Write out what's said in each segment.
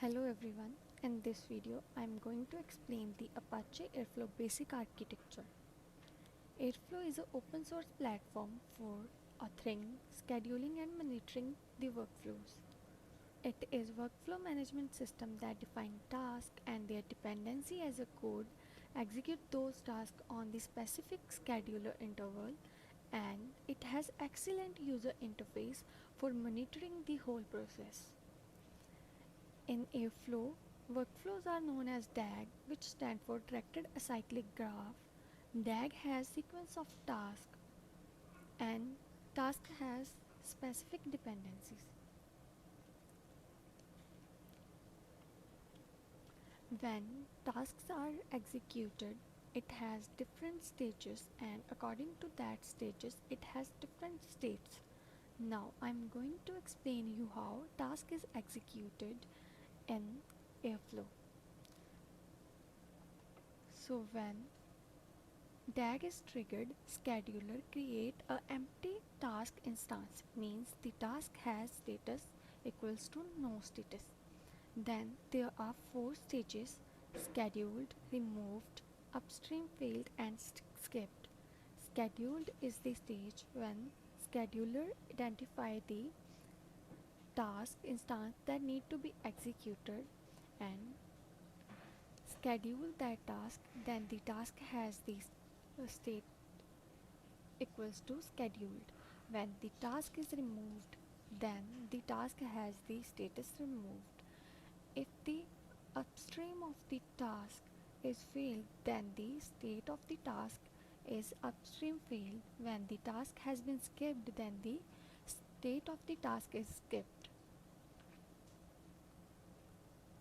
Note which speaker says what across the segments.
Speaker 1: Hello everyone, in this video I am going to explain the Apache Airflow basic architecture. Airflow is an open source platform for authoring, scheduling and monitoring the workflows. It is workflow management system that define tasks and their dependency as a code, execute those tasks on the specific scheduler interval, and it has excellent user interface for monitoring the whole process. In Airflow, workflows are known as DAG, which stand for Directed Acyclic Graph. DAG has sequence of tasks and task has specific dependencies. When tasks are executed, it has different stages and according to that stages, it has different states. Now I'm going to explain you how task is executed in Airflow. So when DAG is triggered, scheduler create a empty task instance, means the task has status equals to no status. Then there are four stages: scheduled, removed, upstream failed and skipped. Scheduled is the stage when scheduler identify the task instance that need to be executed and schedule that task, then the task has the state equals to scheduled. When the task is removed, then the task has the status removed. If the upstream of the task is failed, then the state of the task is upstream failed. When the task has been skipped, then the state of the task is skipped.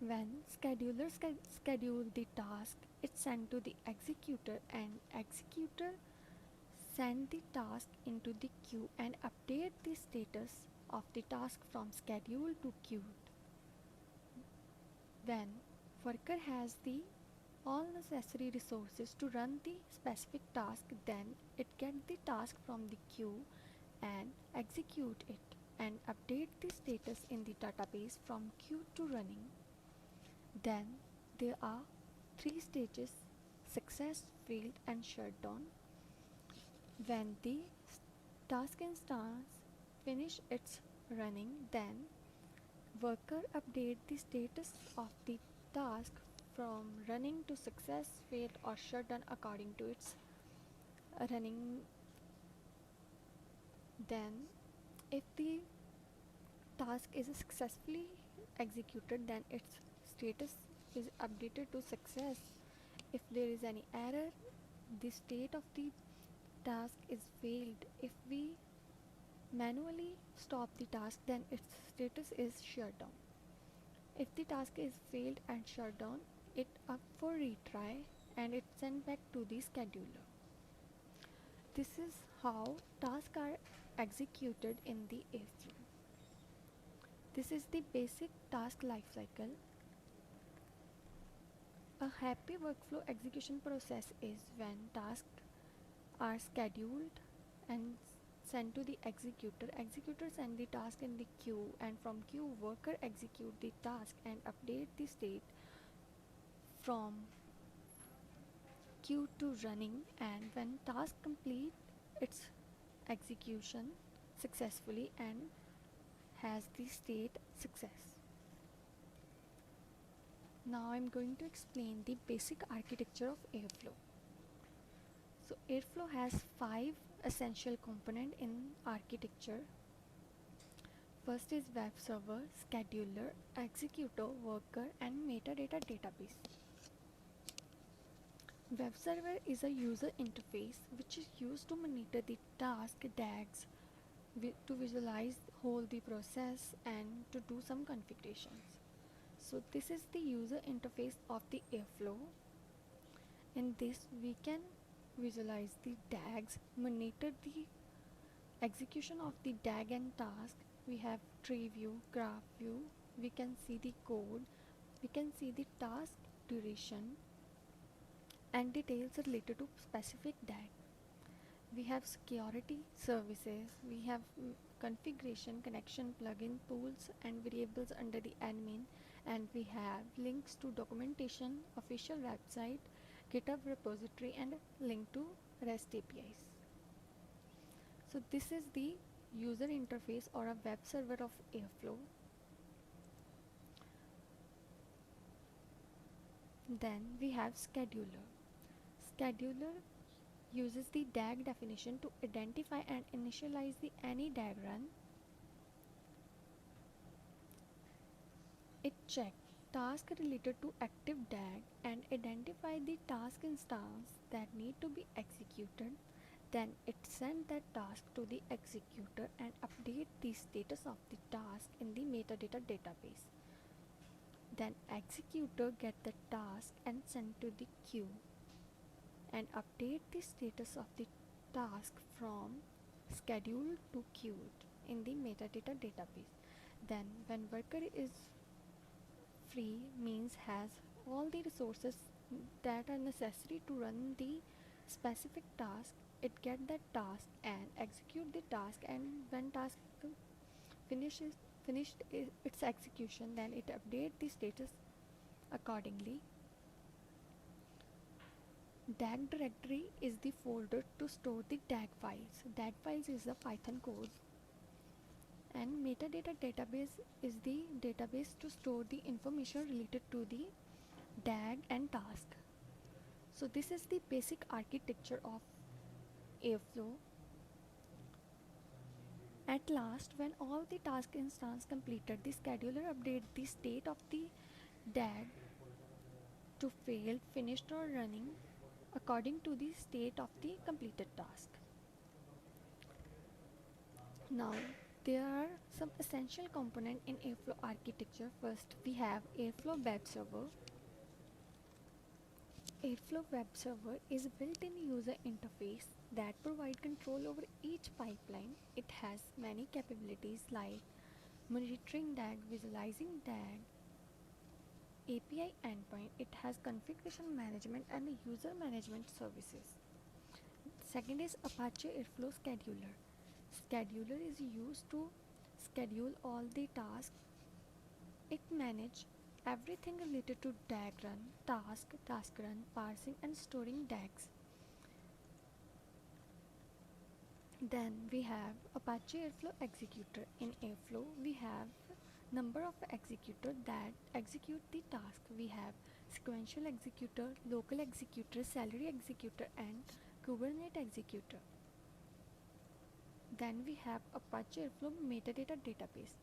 Speaker 1: When scheduler schedule the task, it's sent to the executor and executor send the task into the queue and update the status of the task from scheduled to queued. When worker has the all necessary resources to run the specific task, then it gets the task from the queue and execute it and update the status in the database from queue to running. Then there are three stages: success, failed and shutdown. When the task instance finish its running, then worker update the status of the task from running to success, failed or shutdown according to its running. Then if the task is successfully executed, then its status is updated to success. If there is any error, the state of the task is failed. If we manually stop the task, then its status is shut down. If the task is failed and shut down, it up for retry and it's sent back to the scheduler. This is how tasks are executed in the Airflow. This is the basic task lifecycle. A happy workflow execution process is when tasks are scheduled and sent to the executor. Executor send the task in the queue and from queue worker execute the task and update the state from queue to running, and when task complete its execution successfully and has the state success. Now I'm going to explain the basic architecture of Airflow. So Airflow has 5 essential components in architecture. First is web server, scheduler, executor, worker and metadata database. Web server is a user interface which is used to monitor the task DAGs, to visualize whole the process and to do some configurations. So this is the user interface of the Airflow. In this we can visualize the DAGs, monitor the execution of the DAG and task. We have tree view, graph view, we can see the code, we can see the task duration and details related to specific DAG. We have security services, we have configuration, connection, plugin, tools and variables under the admin, and we have links to documentation, official website, GitHub repository and link to REST APIs. So this is the user interface or a web server of Airflow. Then we have scheduler. Scheduler uses the DAG definition to identify and initialize the any DAG run. It checks tasks related to active DAG and identify the task instance that need to be executed. Then it sends that task to the executor and update the status of the task in the metadata database. Then executor get the task and send to the queue and update the status of the task from scheduled to queued in the metadata database. Then when worker is free, means has all the resources that are necessary to run the specific task, it get that task and execute the task, and when task finished its execution, then it update the status accordingly. DAG directory is the folder to store the DAG files. DAG files is a Python code, and metadata database is the database to store the information related to the DAG and task. So this is the basic architecture of Airflow. At last, when all the task instance completed, the scheduler updates the state of the DAG to failed, finished or running according to the state of the completed task. Now, there are some essential components in Airflow architecture. First, we have Airflow Web Server. Airflow Web Server is a built-in user interface that provides control over each pipeline. It has many capabilities like monitoring DAG, visualizing DAG, API endpoint. It has configuration management and user management services. Second is Apache Airflow Scheduler. Scheduler is used to schedule all the tasks. It manages everything related to DAG run, task run, parsing and storing DAGs. Then we have Apache Airflow Executor. In Airflow, we have number of executors that execute the task. We have sequential executor, local executor, salary executor and Kubernetes executor. Then we have Apache Airflow Metadata Database.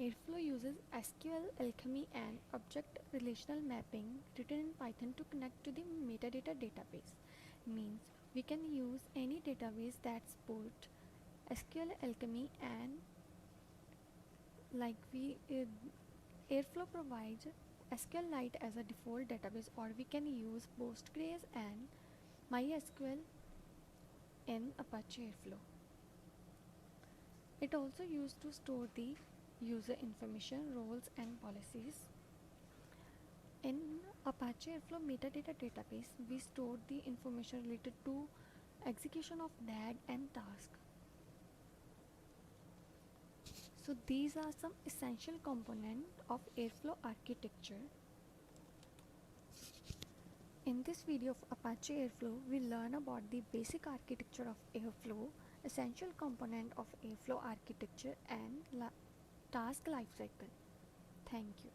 Speaker 1: Airflow uses SQL Alchemy and object relational mapping written in Python to connect to the metadata database. Means we can use any database that support SQL Alchemy, and like Airflow provides SQLite as a default database, or we can use Postgres and MySQL in Apache Airflow. It also used to store the user information, roles and policies. In Apache Airflow metadata database, we store the information related to execution of DAG and task. So these are some essential components of Airflow architecture. In this video of Apache Airflow, we learn about the basic architecture of Airflow, essential component of Airflow architecture and task lifecycle. Thank you.